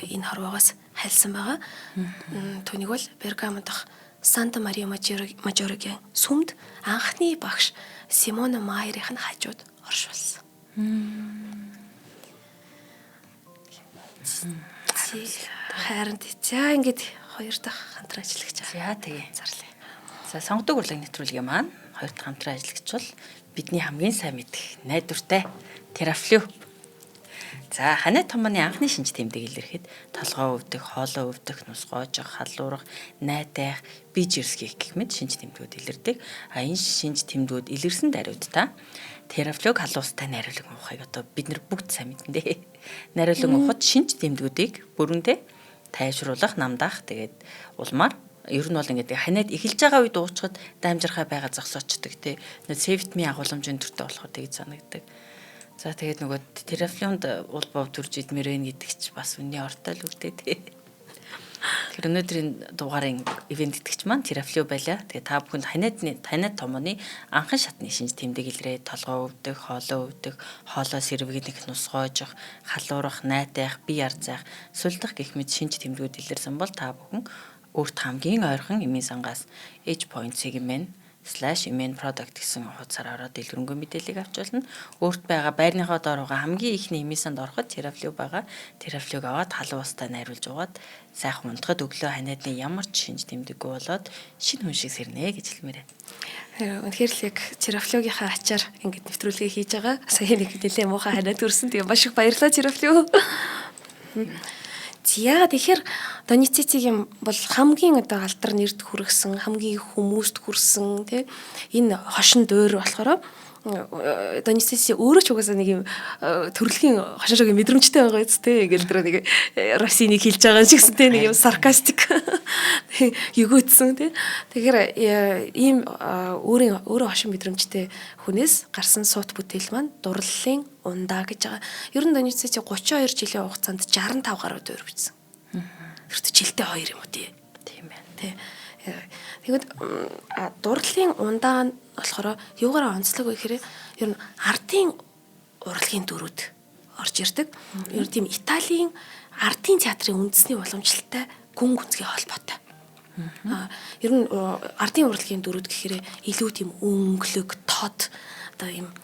энэ хорвоогоос хайлсан байгаа. Түүнийг бол Бергамо дахь Санта Мария Мажоригийн сүмд анхны багш Симоно Майерийн хажууд оршуулсан. Харин за ингээд хоёр дахь хамтран ажиллагч байгаа. За тэгээ зарлаа. За сонгодог урлаг нэвтрүүлгийн маань хоёр дахь хамтран ажиллагч бол бидний хамгийн сайн мэдэх найдвартай Терафлю. За ханаа томооны анхны шинж тэмдэг илэрхэд толгой өвдөх, хоолой өвдөх, нус гоожих, халуурах, найдах, бие жирсгэх гэх мэт шинж тэмдгүүд илэрдэг. Энэ шинж тэмдгүүд илэрсэн даруйдаа Терафлюг халуустай найруулга уухыг одоо бид нар бүгд сайн мэднэ. Найруулга уухад шинж тэмдгүүдийг бүрэндээ тайвшруулах, намдаах, тэгээд улмаар ер нь бол ингээд ханаад эхэлж байгаа үед уучхад даамжирхай байгаа зогсоочдөг тий. Сефтми агуулмжийн төртөө болохоор тэгж санагддаг. За тэгээд нөгөө Терафлюнд улбов төрж идмэр вэ гэдэг чи бас үнний ортой л үгтэй тий. Тэгэхээр өнөөдрийн дугаарын ивент итгэж маань Терафлю байлаа. Тэгээд та бүхэнд ханаад томооны анхан шатны шинж тэмдэг илрээ толгой өвдөх, хоолой сэрвэгнэх, нус гоожих, халуурах, найдах, бие арзах, сулдах гэх мэт шинж тэмдгүүд илэрсэн бол та бүхэн өөрт хамгийн ойрхон эмийн сангаас h.segment/immune product гэсэн хуудасаар ороод дэлгэрэнгүй мэдээллийг авч болно. Өөрт байгаа байрныхоо доор байгаа хамгийн ихний эмийн санд ороход Терафлю байгаа. Терафлюг аваад халуун устаа найруулж угаад сайхан унтахад өглөө ханиадны ямар ч шинж тэмдэггүй болоод шинэ хүн шиг сэрнэ гэж хэлмээр байна. Үнэхээр л яг Терафлюгийнхаа ачаар ингэж нэвтрүүлгээ хийж байгаа. Сая нэг нэлээ муухай ханиад төрсөн. Тэгээ маш их баярлалаа Терафлю. Яагаад тэгэхээр Донецкичийн бол хамгийн одоо алдар нэрд хүргэсэн, хамгийн их хүмүүст хүрсэн тий энэ хошин дуур болохоор Донецци өөрөө ч угаасаа нэг юм төрөлхийн хошин шогийн мэдрэмжтэй байгаа биз дээ. Ингээл тэр нэг Россиныг хэлж байгаа ч гэсэн те нэг юм саркастик өгөөдсөн те. Тэгэхээр ийм өөрөө хошин мэдрэмжтэй хүнээс гарсан суут бүтээл маань дурлалын ундаа гэж байгаа. Ер нь Донецци 32 жилийн хугацаанд 65 гаруй дөр бичсэн. Тэр жилдээ 2 юм уу тий. Тийм байна. Тий. Тэгвэл дурлалын ундаа нь болохоор юугаараа онцлог вэ гэхээр ер нь ардын урлагийн дөрүүд орж ирдэг. Ер нь тийм Италийн ардын театрын үндэсний уламжлалтай гүн гүнзгий холбоотой. Ер нь ардын урлагийн дөрүүд гэхээр илүү тийм өнгөлөг, тод одоо ийм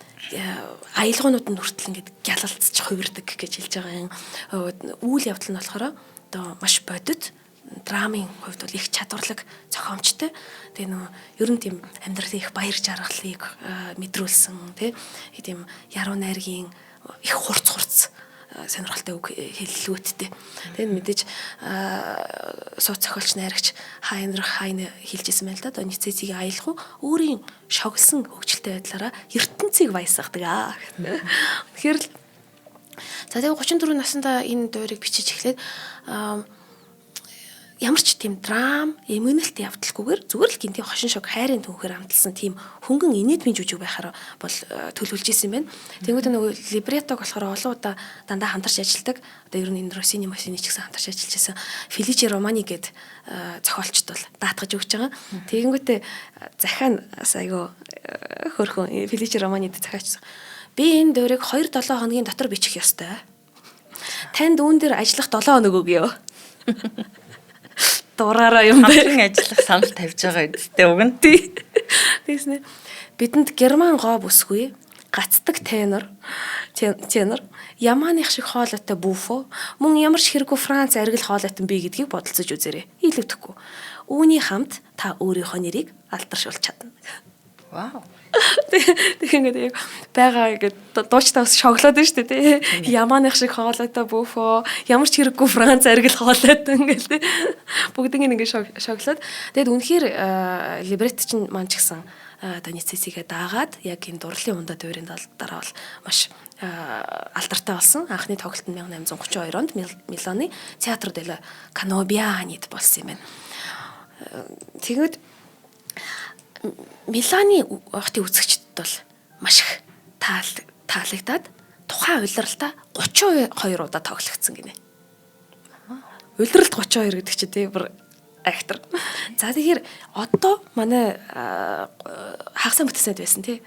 аялгуунууд нь хүртэл ингээд гялалцж хувирдаг гэж хэлж байгаа юм. Үйл явдал нь болохоор одоо маш бодит драмын хувьд бол их чадварлаг зохиомжтой. Тэгээ ер нь тийм амьдралын их баяр жаргалыг мэдрүүлсэн тийм яруу найргийн их хурц сонирхолтой үг хэллгүүттэй. Тэгээд мэдээж сууц зохиолч найрагч Хайнрих Хайне хэлжсэн байл да. Донецциг аялах өөрийн шогсон хөгжилтэй байдлаараа ертөнцийг баясгадаг. Тэгэхээр л за тэгээ 34 наснда энэ дуурийг бичиж эхлээд ямар ч тийм драм, эмгэнэлт явдалгүйгээр зүгээр л гинтийн хошин шог хайрын түнхээр амталсан тийм хөнгөн инээдмийн жүжиг байхаар бол төлөвлөж исэн байна. Тэнгүүд нөгөө либретог болохоор олон удаа дандаа хамтарч ажилладаг. Одоо ер нь энэ Россини Масини ч гэсэн хамтарч ажиллаж байсан. Феличи Романи гээд зохиолчд бол даатгаж өгч байгаа. Тэгэнгүүтээ захиа бас айгүй хөөрхөн Феличи Романид захиач. Би энэ дуурийг 2-7 хоногийн дотор бичих ёстой. Танд үүн дээр ажиллах 7 хоног өгье. Дураараа юм байна. Ажиллах санал тавьж байгаа үстэй уг нь. Тэгснэ. Бидэнд герман гоо бүсгүй, гацдаг тенор, ямааных шиг хоолойтой буфо, мөн ямар ч хэрэггүй Франц аргил хоолойтон би гэдгийг бодолцож үзээрэй. Илүүдэхгүй. Үүний хамт та өөрийнхөө нэрийг алдаршуулж чадна. Вау. Тэгээд байгаа ингээд дуучтаа бас шоглоод байна шүү дээ тий. Ямааных шиг хоолойтой буфо, ямар ч хэрэггүй Франц аргил хоолойтой ингээл тий. Бүгднийг ингээд шоглоод. Тэгээд үнэхээр либрет чинь маань ч гэсэн Донеццигээ даагаад яг энэ дурлалын ундаа дуурийн дараа бол маш алдартай болсон. Анхны тоглолт нь 1832 онд Миланы Театр делла Canobbianid болсон юм байна. Тэгээд Миланы хотын үзэгчдэд бол маш их таалагдаад тухайн улиралтаа 32 удаа тоглогдсон гинэ. Улиралт 32 гэдэг чинь тийм актер. За тэгэхээр одоо манай хагасаа бүтээсэд байсан тий.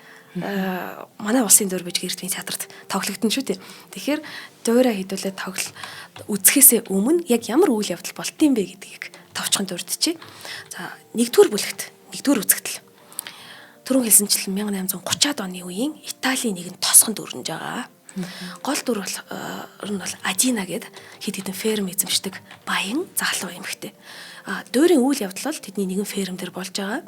Манай улсын дуур биж гэрдийн театрт тоглогдсон шүү дээ. Тэгэхээр дуурайа хідүүлээ үзэхээсээ өмнө яг ямар үйл явдал болтын бэ гэдгийг товчхон дурдчихъя. За нэгдүгээр бүлэгт нэгдүгээр үзэгдэл. Түрүүн хэлсэнчлэн 1830-аад оны үеийн Италийн нэгэн тосгон дүрнэж байгаа. Гол дүр бол Адина гээд хэд хэдэн ферм эзэмшдэг баян залуу эмэгтэй. Дуурийн үйл явдал бол тэдний нэгэн ферм дээр болж байгаа.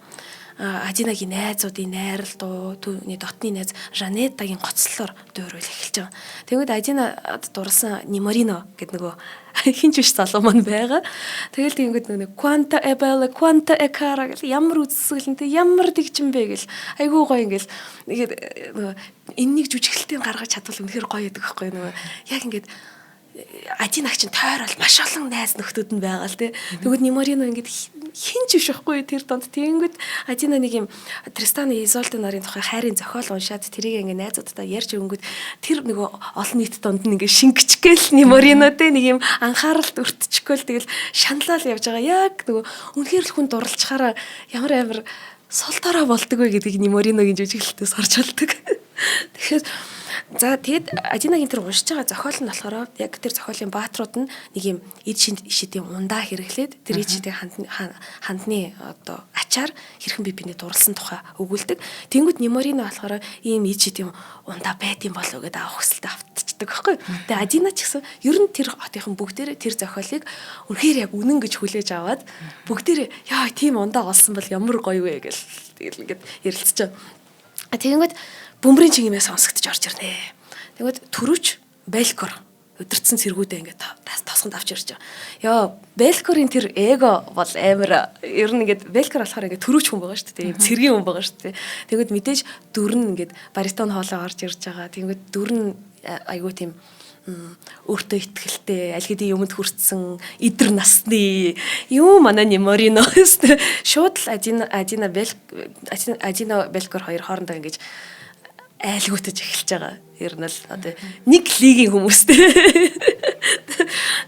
Адинагийн найзуудын найрал түүний дотны найз Жанетагийн гоцлолоор дуур үйл эхэлж байгаа. Тэгвэл Адинад дурласан Ниморино гэдэг нөгөө хинч биш залуу маань байгаа. Тэгэл тэгэнгүүт нэг quanta e bella quanta e cara гэл ямар үзсгэлэнтэй ямар тэгчин бэ гэл айгүй гоё ингээл нэгээд энэнийг жүжиглэлтийн гаргаж чадвал үнэхээр гоё гэдэг байхгүй нөгөө яг ингээд Адинаг чинь тойрол маш олон найз нөхдүүд нь байгаа л тий. Тэгвэл Ниморино ингээд хинч биш байхгүй тэр донд тэгэнгүүт Адина нэг юм Тристано Изолде нарын тухай хайрын зохиол уншаад тэрийг ингээд найзуудтай ярьж өнгөд тэр нөгөө олон нийт донд нь ингээд шингэчгээл Ниморино тий нэг юм анхааралд өртчихгээл тэгэл шаналал явж байгаа. Яг нөгөө үнэхээр л хүн дурлцахаараа ямар амар солтороо болдог вэ гэдгийг Нимориногийн жүжиглэлтээс харж болдог. Тэгэхээр за тэгэд Адинагийн тэр уншиж байгаа зохиол нь болохоор яг тэр зохиолын бааtruуд нь нэг юм эд шидийн ундаа хэрэглээд тэр эд шидийн хандны одоо ачаар хэрхэн биений дурлсан тухай өгүүлдэг. Тэнгүүд Ниморино болохоор ийм эд шидийн ундаа байдсан болов гэдэг авах хүсэлтэд автчихдаг байхгүй. Тэгээ Адина ч гэсэн ер нь тэр хотынхан бүгдээрээ тэр зохиолыг үнэхээр яг үнэн гэж хүлээж аваад бүгдээрээ яа тийм ундаа олсон бол ямар гоё вэ гэл тэгэл ингээд ярилцж байгаа. Тэгэнгүүт бөмбөрийн чигмээ сонсогдож орж ирнэ. Тэгвэл төрөвч Белкор өдөрцөн цэргүүдээ ингээд тосгонд авч ирж байгаа. Яа, Белкорын тэр эго бол амар ер нь ингээд Белкор болохоор ингээд төрөөч хүн байгаа шүү дээ. Ийм цэргийн хүн байгаа шүү дээ. Тэгвэл мэдээж дүр нь ингээд баритон хоолоо орж ирж байгаа. Тэгвэл дүр нь айгүй тийм өөртөө ихтгэлтэй аль хэдийн юмд хүрсэн идэр насны юу манай Неморино шууд л Ажина Белкор хоёр хоорондоо ингэж айлгуутаж эхэлж байгаа. Ер нь л одоо нэг лигийн хүмүүстэй.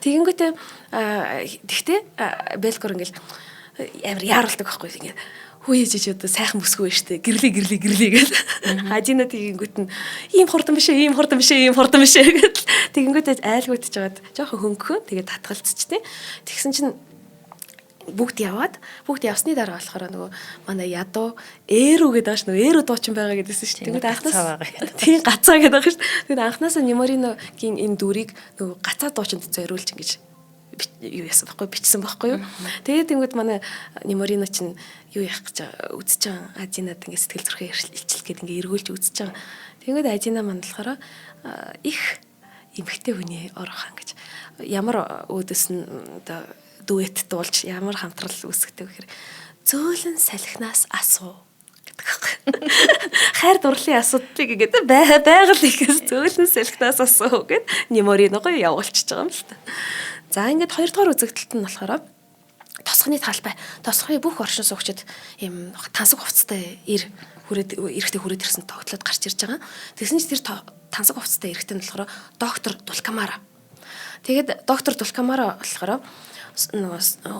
Тэгэнгүүтээ тэгтээ Белкор ингээл амар яаралдаг байхгүй ингээд хөөж иж одоо сайхан бүсгүй байж тээ гэрлээ гэж Ажина тэгэнгүүт нь ийм хурдан биш ийм хурдан гэж тэгэнгүүтээ айлгуутаж жагаад жоохон хөнгөн тэгээд татгалцчихтэй. Тэгсэн чинь бүгд явсны дараа болохоор нөгөө манай ядуу эрүү гэдэг ааш нөгөө эрүү дуучин байгаа гэдээсэн шүү дээ. Тэгвэл анхнаас тийм гацаа гэдэг байгаа шүү дээ. Тэгвэл анхнаасаа Немориногийн энэ дүрийг нөгөө гацаа дуучинд зориулж ингэж юу яасан байхгүй бичсэн байхгүй юу. Тэгээд тэнгууд манай Неморино чинь юу яах гэж үзэж байгаа Ажинад ингэ сэтгэл зүрхээ илчлэх гээд ингэ эргүүлж үзэж байгаа. Тэнгууд Ажина маань болохоор их эмхтэй хүний орхон гэж ямар өөдөөс нь одоо дуэт дуулж ямар хамтрал үүсгдэг гэхээр зөөлөн салхинаас асуу гэдэг байна. Хайр дурлалын асуудлыг ингээд байгаль ихээс зөөлөн салхинаас асуу гэд Немориногоо явуулчихж байгаа юм л та. За ингээд хоёрдугаар үзэгдэлт нь болохоор тосхны талбай. Тосхны бүх оршин суугчид ийм тансаг хувцастай эрэхтэй хүрээд ирсэн тогтлоод гарч ирж байгаа. Тэгсэн чинь тэр тансаг хувцастай эрэхтэй нь болохоор доктор Дулкамара. Тэгээд доктор Дулкамара болохоор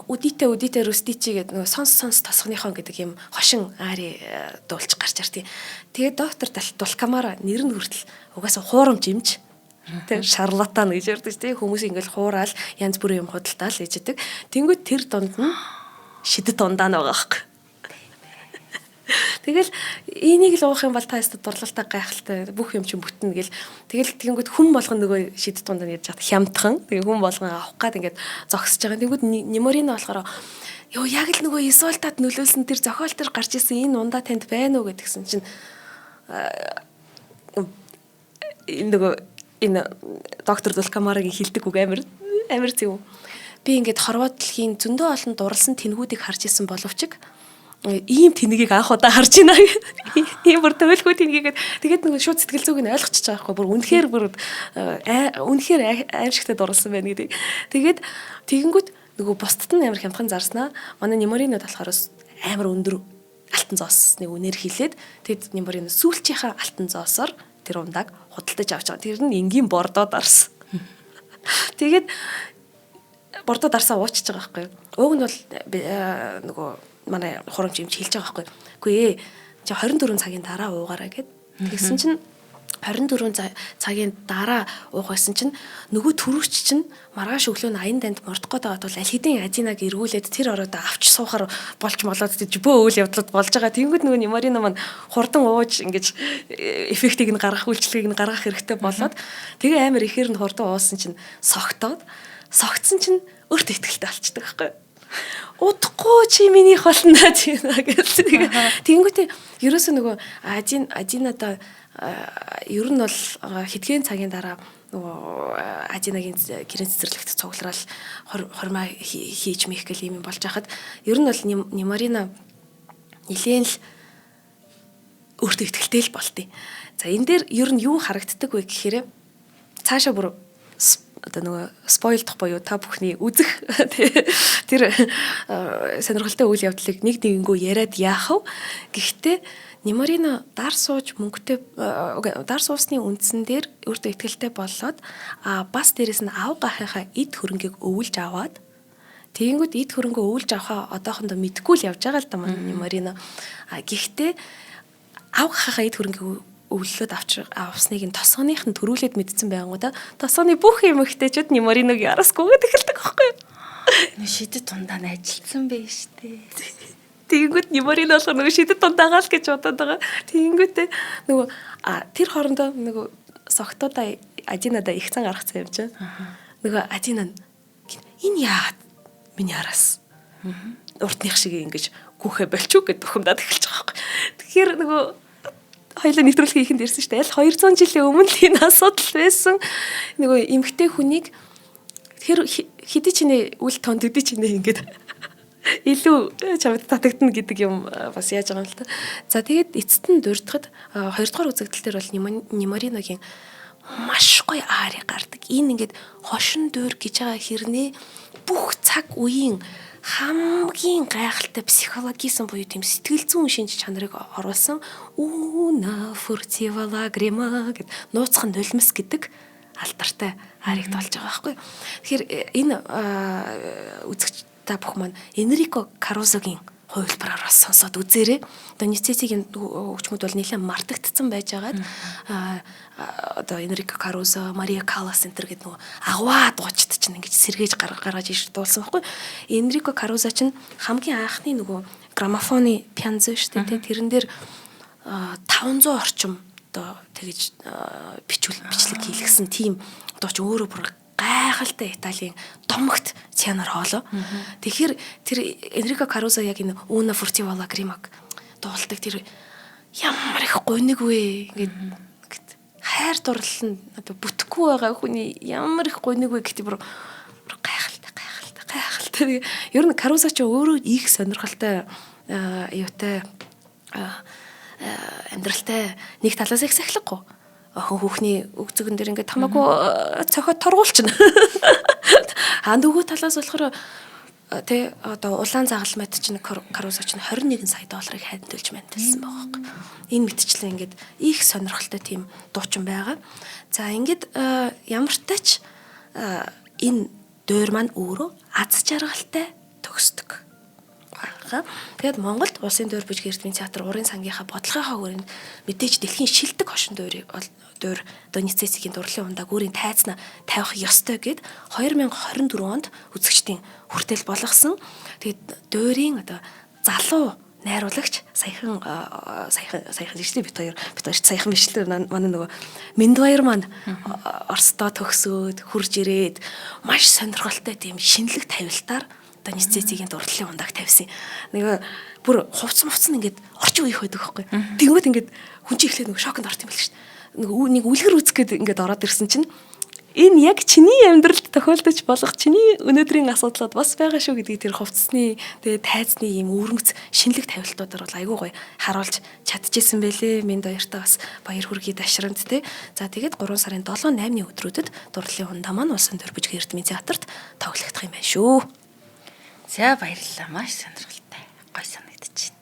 Удите Рустичи гэдэг нөгөө сонс тосхныхон гэдэг юм хошин аари дуулж гарч иртий. Тэгээд доктор Дулкамара нэр нь хүртэл угаасаа хуурамч юмч тэг шарлатан гэж ярьдаг тийм хүмүүс ингээл хуурал янз бүрийн юм худалдаал ээждэг. Тэнгүүд тэр дунд нь шидэт дундаа байгаа байхгүй. Тэгэл энийг л уух юм бол та ястад дурлалтай гайхалтай бүх юм чинь бүтнэ гэл. Тэгэл тэгэнгүүт хүн болгон нөгөө шидэт дундаа ярьж хаад хямдхан. Тэгээ хүн болгон авах гад ингээд зогсож байгаа. Тэгэнгүүт Неморино болохоор ёо яг л нөгөө Исолтад нөлөөлсөн тэр зохиол төр гарч исэн энэ ундаа танд байна уу гэдгсэн чинь энэ доктор Дулкамарагийн хилдэг үг амар зөв. Би ингээд хорвоо дэлхийн зөндөө олон дурлсан тэнхүүдийг харж исэн боловч ийм тэнгийг анх удаа харж байна. Ийм бүр төлхөө тэнгийг тэгээд нөгөө шууд сэтгэл зүг нь ойлгочихж байгаа байхгүй. Бүр үнэхээр аимшигтай дурлсан байна гэдэг. Тэгээд тэгэнгүүт нөгөө бусдад нь амар хямдхан зарснаа. Манай Неморино болохоор амар өндөр алтан зоосны үнээр хилээд тэгэд Неморино сүүлчийнхаа алтан зоосоор тэр ундааг худалдаж авч байгаа. Тэр нь энгийн бордоо дарсан. Тэгээд бордоо дарсаа уучиж байгаа байхгүй. Уг нь бол нөгөө манай хурамч юмч хэлж байгаа байхгүй. Үгүй ээ. Чи 24 цагийн дараа уугаарай гэд. Тэгсэн чинь 24 цагийн дараа уух байсан чинь нөгөө төрүүч чинь маргааш өглөө нь аян данд мордох гээд байгаа бол аль хэдийн Ажинаг эргүүлээд тэр ороод авч суухаар болж молоод жибөө үйл явдлууд болж байгаа. Тэнгүүд нөгөө Неморино маань хурдан ууж ингэж эффектийг нь гаргах үйлчлэгийг нь гаргах хэрэгтэй болоод тэгээ амар ихээр нь хурдан уусан чинь согтсон чинь өөртөө ихтгэлтэй болчихдог байхгүй. Удахгүй чи минийх болно гэж. Тэнгүүтээ ерөөсөө нөгөө Ажинада ер нь бол хэдхэн цагийн дараа нөгөө Ажинагийн гэрэн цэцэрлэгт цуглараад хормоо хийж мэх гэл юм болж хахад ер нь бол Неморино нилээн л өөртөө ихтгэлтэй л болтыг. За энэ дээр ер нь юу харагддаг вэ гэхээр цаашаа бүр одоо нөгөө спойлдох буюу та бүхний үзэх тэр сонирхолтой үйл явдлыг нэг нэгэнгөө яриад яах вэ? Гэхдээ Неморино дар сууж мөнгөтэй дар суусны үндсэн дээр өөртөө ихтгэлтэй болоод бас дээрэс нь аав гахынхаа эд хөрөнгийг өвүүлж аваад тэгэнгүүт эд хөрөнгөө өвүүлж авахаа одоохондоо мэдгүй л явж байгаа л да манай Неморино. Гэхдээ аав гахынхаа эд хөрөнгийг өвлөлөд авсныг нь тосгоных нь төрүүлээд мэдсэн байнгуудаа тосгоны бүх юм ихтэйчүүд Немориnog ярасгүйгээд эхэлдэг байхгүй юу? Шидэт тундаа нь ажилтсан байж тээ. Тэгэнгүүт Неморино болохоор нөгөө шидэт тундаагаа л гэж бодоод байгаа. Тэгэнгүүтээ нөгөө тэр хоорондоо нөгөө согтуудаа Ажинада их цан гаргацсан юм чинь. Нөгөө Ажина энэ яагаад миний араас урдных шиг ингэж гүөхэ болчих гээд бухимдаад эхэлж байгаа байхгүй. Тэгэхээр нөгөө хоёлаа нэвтрүүлгийн ихэнд ирсэн шүү дээ. Аль 200 жилийн өмнө л энэ асуудал байсан. Нөгөө эмэгтэй хүнийг тэр хэдий ч нэ үл тон төдий ч нэ ингээд илүү чамд татагдана гэдэг юм бас яаж байгаа юм л та. За тэгээд эцэст нь дурдахад 2 дугаар үзэгдэл дээр бол Немариногийн маш гоё ари гардаг. Энэ ингээд хошин дөөр гэж байгаа хэрнээ бүх цаг үеийн хамгийн гайхалтай психологизм буюу тийм сэтгэл зүйн шинж чанарыг оруулсан Una furtiva lagrima гэд нууцхан нулимс гэдэг алдартай ариг толж байгаа байхгүй. Тэгэхээр энэ үзэгч та бүх маань Энрико Карузогийн хувилбараар бас сонсоод үзээрэй. Доницетигийн хөгжмөд бол нэлээд мартагдсан байжгаад одоо Энрико Карузо, Мария Каллас энэ гэдэг нөгөө агваа дуучид чинь ингэж сэргээж гаргаж иш дуулсан байхгүй. Энрико Карузо чинь хамгийн анхны нөгөө граммофоны пианзо шүү дээ. Тэрэн дээр 500 орчим одоо тэгэж бичлэг хийлгсэн тийм одоо ч өөрөө бүр гайхалтай Италийн домогт тенор хоолой. Тэгэхээр тэр Энрико Карузо яг энэ Una furtiva lagrima дуулдаг тэр ямар их гониг вэ ингээд хайр дурлал нь одоо бүтэхгүй байгаа хүний ямар их гониг вэ гэдэг бүр гайхалтай. Ер нь Карузо ч өөрөө их сонирхолтой юутай амьдралтай нэг талаас их сахилахгүй. Хүүхний өгзөгөн дээр ингээд хамаагүй цохиод торгуулчихна. Нөгөө талаас болохоор тэ одоо улаан загалмайд чинь Карузо чинь 21 сая долларыг хайдуулж мэнтэлсэн байгаа юм. Энэ мэтчлэн ингээд их сонирхолтой тийм дуучин байгаа. За ингээд ямар ч тач энэ дуур маань өөрөө аз жаргалтай төгсдөг. Тэгээд Монголд улсын дуур бүжиг эрдмийн театр урын сангийнхаа бодлогынхаа хүрээнд мэдээж дэлхийн шилдэг хошин дуур Доницетигийн дурлалын ундааг өөрийн тайзнаа тавих ёстой гэд 2024 онд үзэгчдийн хүртэл болгосон. Тэгээд дуурийн одоо залуу найруулагч саяхан жишээ бит хоёр саяхан бичлэр манай нөгөө Мендваяр маань Оросдоо төгсөөд хурж ирээд маш сонирхолтой тийм шинэлэг тавилтаар Доницетигийн дурлалын ундааг тавьсан. Нэг бүр хувцсан ингээд орчин үеих байдаг байхгүй. Тэгмэд ингээд хүн чинь эхлээд нэг шоконд орт юм байл шүү дээ. Нэг үлгэр үзэх гээд ингээд ороод ирсэн чинь энэ яг чиний амьдралд тохиолдож болох чиний өнөөдрийн асуудлууд бас байгаа шүү гэдгийг тэр хувцсны тэгээ тайзны ийм өргөц шинэлэг тавилтуудаар бол айгүй гоё харуулж чадчихсан байлээ. Минь хоёртаа бас баяр хүргэе дашрамт те. За тэгээд 3 сарын 7-8-ны өдрүүдэд дурлалын ундаа маань улсын дуур бүжиг эрдмийн театрт тоглогдох юм байна шүү. За баярлалаа. Маш сонирхолтой. Гой санагдчихэв.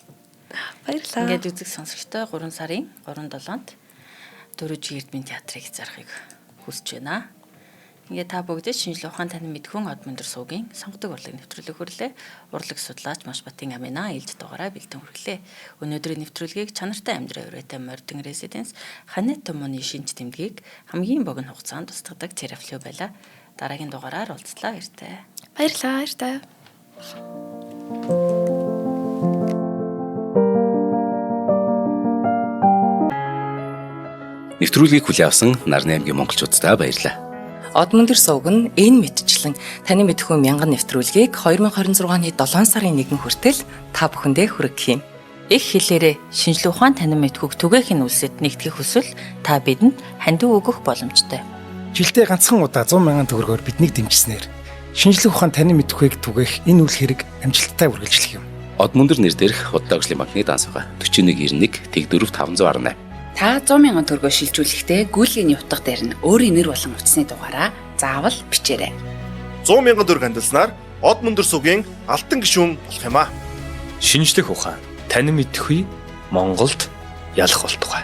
Баярлалаа. Ингээд үзэг сонсогчтой 3 сарын 3-7-нд Дөрвөж эрдмийн театрыг зарахыг хүсэж байна. Ингээд та бүгдээ шинжлэх ухаан танин мэдхүн од мөндөр суугийн сонгодог урлаг нэвтрүүлэг хүрлээ. Урлаг судлаач Машбатын Амина ээлж дугаараа бэлдэн хүрлээ. Өнөөдрийн нэвтрүүлгийг чанартай амьдрал өрөөтэй Мордон Резиденс Ханет Томоны шинж тэмдгийг хамгийн богино хугацаанд устгадаг терапевт байлаа. Дараагийн дугаараар уулзлаа. Баяртай. Баярлалаа. Нэвтрүүлгийг хүлээн авсан Нарны аймгийн монголчуудтай баярлалаа. Од мөндөр сувг нь энэ мэдчлэн таны мэдхүйн мянган нэвтрүүлгийг 2026 оны 7 сарын 1 хүртэл та бүхэндээ хүргэх юм. Их хэлээрээ шинжлэх ухаан танин мэдхүйг түгээхийн үлсэд нэгтгэх хүсвэл та бидэнд хандив өгөх боломжтой. Жилдээ ганцхан удаа 100,000 төгрөгөөр биднийг дэмжснээр шинжлэх ухаан танин мэдхүйг түгээх энэ үйл хэрэг амжилттай үргэлжлэх юм. Од мөндөр нэр дээрх Худал ажлын банкны дансгаа 4191 тэг 4518. Та 100,000 төгрөгөөр шилжүүлэхдээ гүйлгээний утга дээр нь өөрийн нэр болон утасны дугаараа заавал бичээрэй. 100,000 төгрөг хандалснаар Од мөндөр сувгийн алтан гишүүн болох юм а. Шинжлэх ухаан танин мэдхгүй Монголд ялах болтугай.